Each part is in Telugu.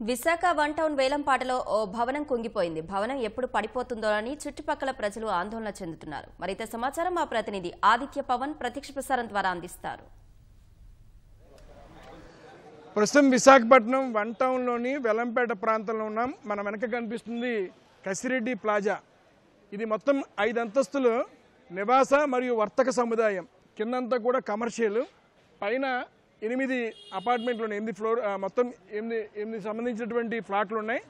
విశాఖ వన్ టౌన్ వేలంపాటలో ఓ భవనం కుంగిపోయింది. భవనం ఎప్పుడు పడిపోతుందోనని చుట్టుపక్కల ప్రజలు ఆందోళన చెందుతున్నారు. మరింత సమాచారం మా ప్రతినిధి ఆదిత్య పవన్ ప్రత్యక్ష ప్రసారం ద్వారా అందిస్తారు. ప్రస్తుతం విశాఖపట్నం వన్ టౌన్లోని వెలంపేట ప్రాంతంలో ఉన్నాం. మన వెనక కనిపిస్తుంది కసిరెడ్డి ప్లాజా. ఇది మొత్తం 5 అంతస్తులు నివాస మరియు వర్తక సముదాయం. కిందంతా కూడా కమర్షియల్, పైన 8 అపార్ట్మెంట్లు ఉన్నాయి. 8 ఫ్లోర్, మొత్తం 8 సంబంధించినటువంటి ఫ్లాట్లు ఉన్నాయి.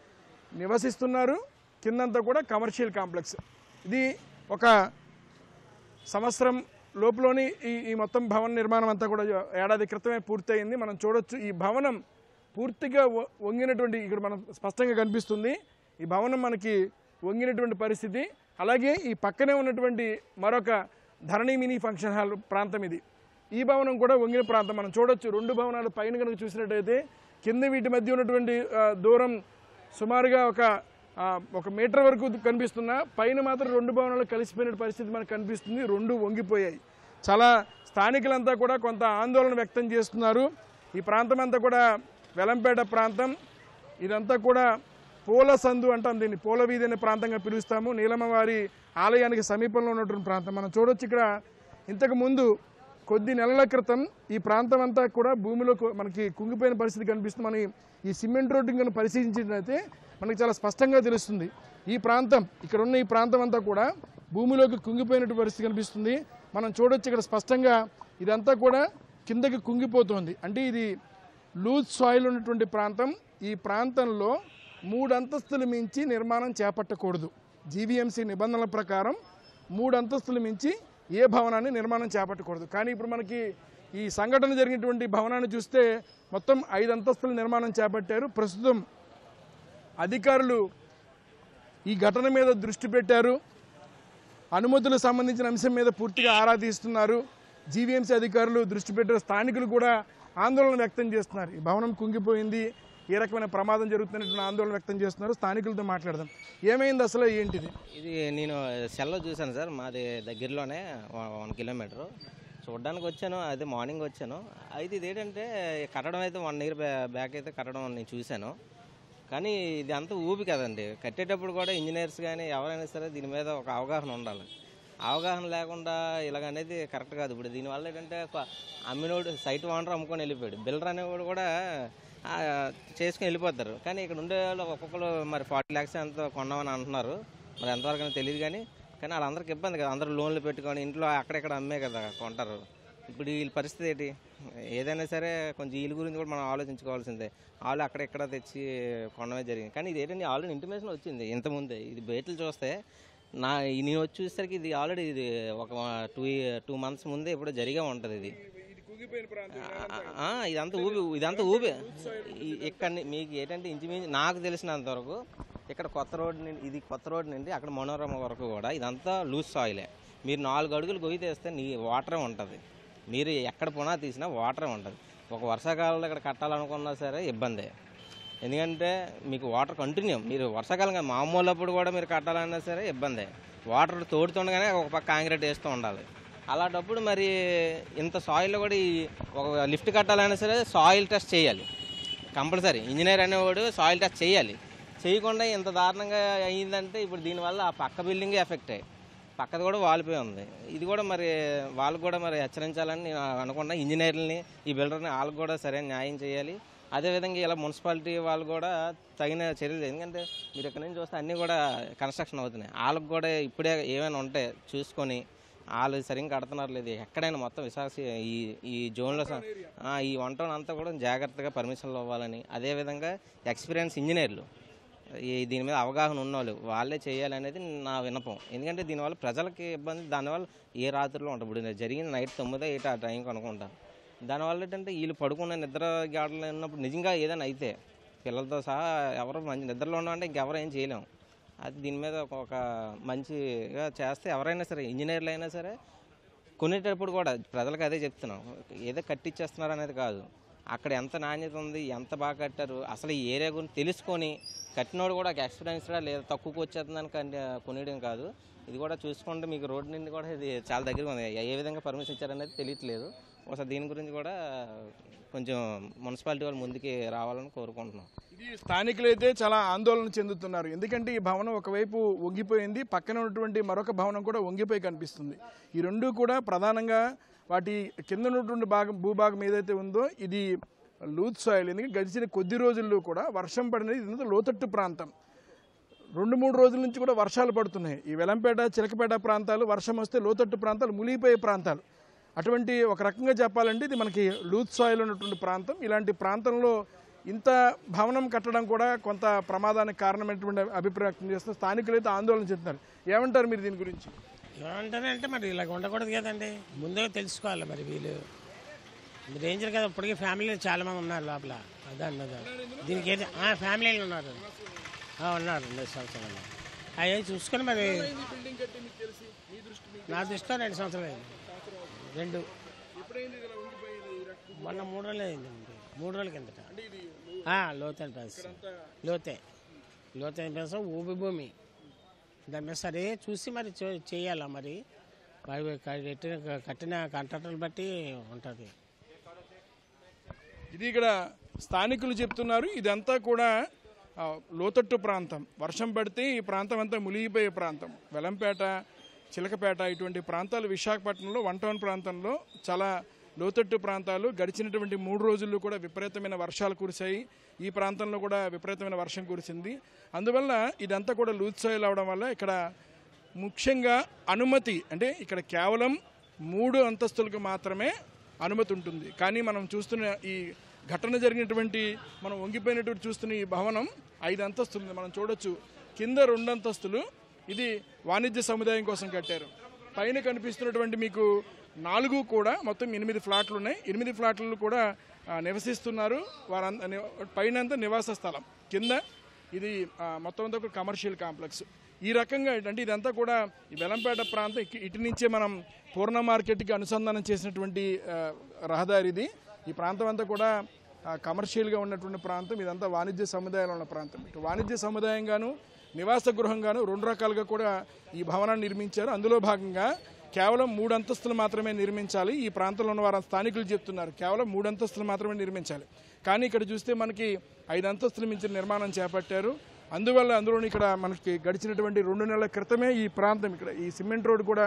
నివసిస్తున్నారు. కిందంతా కూడా కమర్షియల్ కాంప్లెక్స్. ఇది ఒక సంవత్సరం లోపులోని ఈ మొత్తం భవన నిర్మాణం అంతా కూడా ఏడాది క్రితమే పూర్తయింది. మనం చూడొచ్చు ఈ భవనం పూర్తిగా వంగినటువంటి, ఇక్కడ మనం స్పష్టంగా కనిపిస్తుంది ఈ భవనం మనకి వంగినటువంటి పరిస్థితి. అలాగే ఈ పక్కనే ఉన్నటువంటి మరొక ధరణి మినీ ఫంక్షన్ హాల్ ప్రాంతం ఇది. ఈ భవనం కూడా వంగిన ప్రాంతం మనం చూడొచ్చు. 2 భవనాలు పైన కనుక చూసినట్టయితే కింద వీటి మధ్య ఉన్నటువంటి దూరం సుమారుగా ఒక మీటర్ వరకు కనిపిస్తున్నా, పైన మాత్రం 2 భవనాలు కలిసిపోయిన పరిస్థితి మనకు కనిపిస్తుంది. 2 వంగిపోయాయి. చాలా స్థానికులంతా కూడా కొంత ఆందోళన వ్యక్తం చేస్తున్నారు. ఈ ప్రాంతం అంతా కూడా వెలంపేట ప్రాంతం. ఇదంతా కూడా పూల సందు అంటాం, దీన్ని పూల వీధి అనే ప్రాంతంగా పిలుస్తాము. నీలమ్మవారి ఆలయానికి సమీపంలో ఉన్నటువంటి ప్రాంతం మనం చూడొచ్చు. ఇక్కడ ఇంతకు ముందు కొద్ది నెలల క్రితం ఈ ప్రాంతం అంతా కూడా భూమిలో మనకి కుంగిపోయిన పరిస్థితి కనిపిస్తుంది. మనం ఈ సిమెంట్ రోడ్డు కనుక పరిశీలించినట్లయితే మనకి చాలా స్పష్టంగా తెలుస్తుంది. ఈ ప్రాంతం, ఇక్కడ ఉన్న ఈ ప్రాంతం అంతా కూడా భూమిలోకి కుంగిపోయినటువంటి పరిస్థితి కనిపిస్తుంది. మనం చూడొచ్చు ఇక్కడ స్పష్టంగా ఇదంతా కూడా కిందకి కుంగిపోతుంది. అంటే ఇది లూజ్ సాయిల్ ఉన్నటువంటి ప్రాంతం. ఈ ప్రాంతంలో 3 అంతస్తులు మించి నిర్మాణం చేపట్టకూడదు. జీవీఎంసీ నిబంధనల ప్రకారం 3 అంతస్తులు మించి ఏ భవనాన్ని నిర్మాణం చేపట్టకూడదు. కానీ ఇప్పుడు మనకి ఈ సంఘటన జరిగినటువంటి భవనాన్ని చూస్తే మొత్తం 5 అంతస్తుల నిర్మాణం చేపట్టారు. ప్రస్తుతం అధికారులు ఈ ఘటన మీద దృష్టి పెట్టారు. అనుమతులకు సంబంధించిన అంశం మీద పూర్తిగా ఆరా తీస్తున్నారు. జీవీఎంసీ అధికారులు దృష్టి పెట్టారు. స్థానికులు కూడా ఆందోళన వ్యక్తం చేస్తున్నారు. ఈ భవనం కుంగిపోయింది, ఏ రకమైన ప్రమాదం జరుగుతున్నటువంటి ఆందోళన వ్యక్తం చేస్తున్నారు. స్థానికులతో మాట్లాడదాం. ఏమైంది అసలు, ఏంటిది? ఇది నేను సెల్లో చూశాను సార్. మాది దగ్గరలోనే 1 కిలోమీటరు చూడడానికి వచ్చాను. అదే మార్నింగ్ వచ్చాను. అయితే ఇది ఏంటంటే కట్టడం అయితే 1 ఇయర్ బ్యాక్ అయితే కట్టడం నేను చూశాను. కానీ ఇది అంతా ఊపి కదండి. కట్టేటప్పుడు కూడా ఇంజనీర్స్ కానీ ఎవరైనా సరే దీని మీద ఒక అవగాహన ఉండాలి. అవగాహన లేకుండా ఇలాగనేది కరెక్ట్ కాదు. ఇప్పుడు దీనివల్ల ఏంటంటే అమ్మినోడు సైట్ ఓనర్ అమ్ముకొని వెళ్ళిపోయాడు, బిల్డర్ అనేవాడు కూడా చేసుకుని వెళ్ళిపోతారు. కానీ ఇక్కడ ఉండే వాళ్ళు ఒక్కొక్కరు మరి 40 lakhs ఎంతో కొన్నామని అంటున్నారు. మరి ఎంతవరకు తెలియదు. కానీ వాళ్ళందరికీ ఇబ్బంది కదా. అందరూ లోన్లు పెట్టుకొని ఇంట్లో అక్కడెక్కడ అమ్మే కదా కొంటారు. ఇప్పుడు వీళ్ళ పరిస్థితి ఏంటి? ఏదైనా సరే కొంచెం వీళ్ళ గురించి కూడా మనం ఆలోచించుకోవాల్సిందే. వాళ్ళు అక్కడెక్కడ తెచ్చి కొనడమే జరిగింది. కానీ ఇది ఏంటంటే ఆల్రెడీ ఇంటిమేషన్ వచ్చింది ఇంతకుముందే. ఇది బయటలు చూస్తే నేను వచ్చి చూసేసరికి ఇది ఆల్రెడీ ఇది ఒక 2 months ముందే ఇప్పుడు జరిగే ఉంటుంది. ఇదంతా ఊపి ఇక్కడ మీకు ఏంటంటే ఇంచుమించు నాకు తెలిసినంతవరకు ఇక్కడ కొత్త రోడ్ నుండి అక్కడ మనోరమ వరకు కూడా ఇదంతా లూజ్ సాయిలే. మీరు 4 అడుగులు గొయ్యి తీస్తే వాటరే ఉంటుంది. మీరు ఎక్కడ పునా తీసినా వాటరే ఉంటుంది. ఒక వర్షాకాలంలో ఇక్కడ కట్టాలనుకున్నా సరే ఇబ్బందే. ఎందుకంటే మీకు వాటర్ కంటిన్యూ, మీరు వర్షాకాలంగా మామూలు అప్పుడు కూడా మీరు కట్టాలన్నా సరే ఇబ్బందే. వాటర్ తోడుతుండగానే ఒక పక్క కాంక్రీట్ వేస్తూ ఉండాలి. అలాంటప్పుడు మరి ఇంత సాయిల్లో కూడా ఒక లిఫ్ట్ కట్టాలన్నా సరే సాయిల్ టెస్ట్ చేయాలి కంపల్సరీ. ఇంజనీర్ అనేవాడు సాయిల్ టెస్ట్ చేయాలి. చేయకుండా ఇంత దారుణంగా అయ్యిందంటే ఇప్పుడు దీనివల్ల ఆ పక్క బిల్డింగే ఎఫెక్ట్ అయ్యి పక్కది కూడా వాలిపోయి ఉంది. ఇది కూడా మరి వాళ్ళకు కూడా మరి హెచ్చరించాలని నేను అనుకున్నా. ఇంజనీర్లని, ఈ బిల్డర్ని వాళ్ళకు కూడా సరైన న్యాయం చేయాలి. అదేవిధంగా ఇలా మున్సిపాలిటీ వాళ్ళు కూడా తగిన చర్యలు. ఎందుకంటే మీరు ఇక్కడ నుంచి చూస్తే అన్నీ కూడా కన్స్ట్రక్షన్ అవుతున్నాయి. వాళ్ళకు కూడా ఇప్పుడే ఏమైనా ఉంటే చూసుకొని వాళ్ళు సరిగ్గా కడుతున్నారు లేదు ఎక్కడైనా మొత్తం విశాఖ ఈ జోన్లో ఈ 1 టౌన్ అంతా కూడా జాగ్రత్తగా పర్మిషన్లు ఇవ్వాలని, అదేవిధంగా ఎక్స్పీరియన్స్ ఇంజనీర్లు దీని మీద అవగాహన ఉన్నవాళ్ళు వాళ్ళే చేయాలనేది నా విన్నపం. ఎందుకంటే దీనివల్ల ప్రజలకి ఇబ్బంది. దానివల్ల ఏ రాత్రిలో ఉంటుంది. ఇప్పుడు జరిగింది నైట్ 9 ఆ టైంకి అనుకుంటా. దానివల్ల ఏంటంటే వీళ్ళు పడుకున్న నిద్ర గాడలు ఉన్నప్పుడు నిజంగా ఏదైనా అయితే పిల్లలతో సహా ఎవరు మంచి నిద్రలో ఉన్నామంటే ఇంకెవరు ఏం చేయలేము. అది దీని మీద ఒక మంచిగా చేస్తే ఎవరైనా సరే ఇంజనీర్లు అయినా సరే కొనేటప్పుడు కూడా ప్రజలకు అదే చెప్తున్నాం. ఏదో కట్టిచ్చేస్తున్నారు అనేది కాదు, అక్కడ ఎంత నాణ్యత ఉంది, ఎంత బాగా కట్టారు, అసలు ఈ ఏరియా గురించి తెలుసుకొని కట్టినోడు కూడా ఎక్స్పీరియన్స్ లేదా తక్కువకి వచ్చేస్తుందని కొనేయడం కాదు. ఇది కూడా చూసుకుంటే మీకు రోడ్డు నుండి కూడా ఇది చాలా దగ్గరగా ఉంది. ఏ విధంగా పర్మిషన్ ఇచ్చారనేది తెలియట్లేదు. ఒకసారి దీని గురించి కూడా కొంచెం మున్సిపాలిటీ వాళ్ళు ముందుకి రావాలని కోరుకుంటున్నాం. ఇది స్థానికులైతే చాలా ఆందోళన చెందుతున్నారు. ఎందుకంటే ఈ భవనం ఒకవైపు వంగిపోయింది, పక్కన ఉన్నటువంటి మరొక భవనం కూడా వంగిపోయి కనిపిస్తుంది. ఈ రెండు కూడా ప్రధానంగా వాటి కింద ఉన్నటువంటి భూభాగం ఏదైతే ఉందో ఇది లూజ్ సాయిల్. ఎందుకంటే గడిచిన కొద్ది రోజుల్లో కూడా వర్షం పడినది. ఇది లోతట్టు ప్రాంతం. 2-3 రోజుల నుంచి కూడా వర్షాలు పడుతున్నాయి. ఈ వెలంపేట, చిలకపేట ప్రాంతాలు వర్షం వస్తే లోతట్టు ప్రాంతాలు మునిగిపోయే ప్రాంతాలు. అటువంటి ఒక రకంగా చెప్పాలంటే ఇది మనకి లూజ్ సాయిల్ ఉన్నటువంటి ప్రాంతం. ఇలాంటి ప్రాంతంలో ఇంత భవనం కట్టడం కూడా కొంత ప్రమాదానికి కారణమైనటువంటి అభిప్రాయం వ్యక్తం చేస్తున్న స్థానికులు అయితే ఆందోళన చెందుతున్నారు. ఏమంటారు మీరు దీని గురించి? ఏమంటారంటే మరి ఇలాగ ఉండకూడదు కదండి, ముందే తెలుసుకోవాలి. మరి వీళ్ళు రేంజర్ కదా, ఇప్పటికీ ఫ్యామిలీలు చాలామంది ఉన్నారు లోపల. అదన్నది దీనికి అయితే ఫ్యామిలీలు ఉన్నారు, ఉన్నారు 2 సంవత్సరాలు. అవి చూసుకొని మరి నా దృష్టిలో 2 సంవత్సరాలు అయింది. 2 మొన్న 3 రోజులు అయిందండి, 3 రోజుల కిందట. లోతైన ప్రదేశం, లోతైన ప్రదేశం, ఊబి భూమి. దాని మీద సరే చూసి మరి చేయాలా. మరి కట్టిన కాంట్రాక్టర్లు బట్టి ఉంటుంది. ఇది ఇక్కడ స్థానికులు చెప్తున్నారు. ఇదంతా కూడా లోతట్టు ప్రాంతం. వర్షం పడితే ఈ ప్రాంతం అంతా మునిగిపోయే ప్రాంతం. వెలంపేట, చిలకపేట ఇటువంటి ప్రాంతాలు విశాఖపట్నంలో 1 టౌన్ ప్రాంతంలో చాలా లోతట్టు ప్రాంతాలు. గడిచినటువంటి 3 రోజుల్లో కూడా విపరీతమైన వర్షాలు కురిశాయి. ఈ ప్రాంతంలో కూడా విపరీతమైన వర్షం కురిసింది. అందువల్ల ఇదంతా కూడా లూజ్ సాయిల్ అవడం వల్ల ఇక్కడ ముఖ్యంగా అనుమతి అంటే ఇక్కడ కేవలం 3 అంతస్తులకు మాత్రమే అనుమతి ఉంటుంది. కానీ మనం చూస్తున్న ఈ ఘటన జరిగినటువంటి మనం వంగిపోయినటువంటి చూస్తున్న ఈ భవనం 5 అంతస్తులు మనం చూడొచ్చు. కింద 2 అంతస్తులు ఇది వాణిజ్య సముదాయం కోసం కట్టారు. పైన కనిపిస్తున్నటువంటి మీకు 4 కూడా మొత్తం 8 ఫ్లాట్లు ఉన్నాయి. 8 ఫ్లాట్లు కూడా నివసిస్తున్నారు. పైనంతా నివాస స్థలం, కింద ఇది మొత్తం అంతా ఒక కమర్షియల్ కాంప్లెక్స్. ఈ రకంగా అంటే ఇదంతా కూడా ఈ వెలంపేట ప్రాంతం ఇటు నుంచే మనం పూర్ణ మార్కెట్కి అనుసంధానం చేసినటువంటి రహదారి ఇది. ఈ ప్రాంతం అంతా కూడా కమర్షియల్గా ఉన్నటువంటి ప్రాంతం. ఇదంతా వాణిజ్య సముదాయాలు ఉన్న ప్రాంతం. ఇటు వాణిజ్య సముదాయంగాను నివాస గృహంగాను 2 రకాలుగా కూడా ఈ భవనాన్ని నిర్మించారు. అందులో భాగంగా కేవలం 3 అంతస్తులు మాత్రమే నిర్మించాలి. ఈ ప్రాంతంలో ఉన్న వారు స్థానికులు చెప్తున్నారు కేవలం 3 అంతస్తులు మాత్రమే నిర్మించాలి. కానీ ఇక్కడ చూస్తే మనకి 5 అంతస్తులు మించిన నిర్మాణం చేపట్టారు. అందులో ఇక్కడ మనకి గడిచినటువంటి 2 నెలల క్రితమే ఈ ప్రాంతం ఇక్కడ ఈ సిమెంట్ రోడ్డు కూడా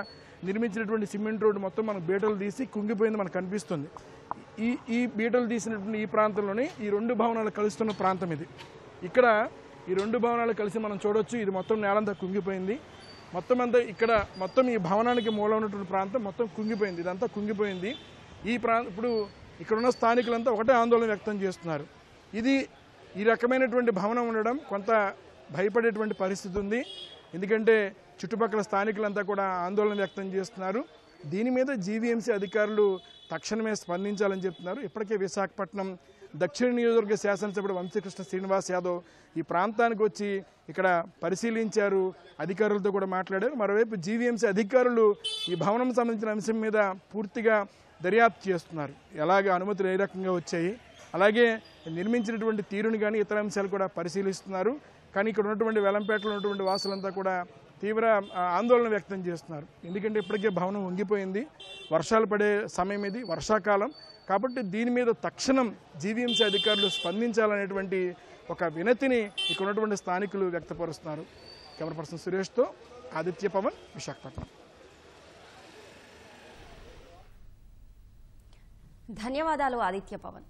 నిర్మించినటువంటి సిమెంట్ రోడ్డు మొత్తం మనకు బీటలు తీసి కుంగిపోయింది మనకు కనిపిస్తుంది. ఈ బీటలు తీసినటువంటి ఈ ప్రాంతంలోనే ఈ 2 భవనాలు కలుస్తున్న ప్రాంతం ఇది. ఇక్కడ ఈ 2 భవనాలు కలిసి మనం చూడొచ్చు. ఇది మొత్తం నేలంతా కుంగిపోయింది. మొత్తం అంతా ఇక్కడ మొత్తం ఈ భవనానికి మూల ఉన్నటువంటి ప్రాంతం మొత్తం కుంగిపోయింది. ఇదంతా కుంగిపోయింది. ఇప్పుడు ఇక్కడున్న స్థానికులంతా ఒకటే ఆందోళన వ్యక్తం చేస్తున్నారు. ఈ రకమైనటువంటి భవనం ఉండడం కొంత భయపడేటువంటి పరిస్థితి ఉంది. ఎందుకంటే చుట్టుపక్కల స్థానికులంతా కూడా ఆందోళన వ్యక్తం చేస్తున్నారు. దీని మీద జీవీఎంసీ అధికారులు తక్షణమే స్పందించాలని చెప్తున్నారు. ఇప్పటికే విశాఖపట్నం దక్షిణ నియోజకవర్గ శాసనసభ్యుడు వంశీకృష్ణ శ్రీనివాస్ యాదవ్ ఈ ప్రాంతానికి వచ్చి ఇక్కడ పరిశీలించారు, అధికారులతో కూడా మాట్లాడారు. మరోవైపు జీవీఎంసీ అధికారులు ఈ భవనం సంబంధించిన అంశం మీద పూర్తిగా దర్యాప్తు చేస్తున్నారు. ఎలాగ అనుమతులు ఏ రకంగా వచ్చాయి, అలాగే నిర్మించినటువంటి తీరుని కానీ ఇతర అంశాలు కూడా పరిశీలిస్తున్నారు. కానీ ఇక్కడ ఉన్నటువంటి వెలంపేటలో ఉన్నటువంటి వాసులంతా కూడా తీవ్ర ఆందోళన వ్యక్తం చేస్తున్నారు. ఎందుకంటే ఇప్పటికే భవనం వంగిపోయింది. వర్షాలు పడే సమయం ఇది, వర్షాకాలం కాబట్టి దీని మీద తక్షణం జీవీఎంసీ అధికారులు స్పందించాలనేటువంటి ఒక వినతిని ఇక్కడ ఉన్నటువంటి స్థానికులు వ్యక్తపరుస్తున్నారు. కెమెరా పర్సన్ సురేష్తో ఆదిత్య పవన్, విశాఖపట్నం. ధన్యవాదాలు ఆదిత్య పవన్.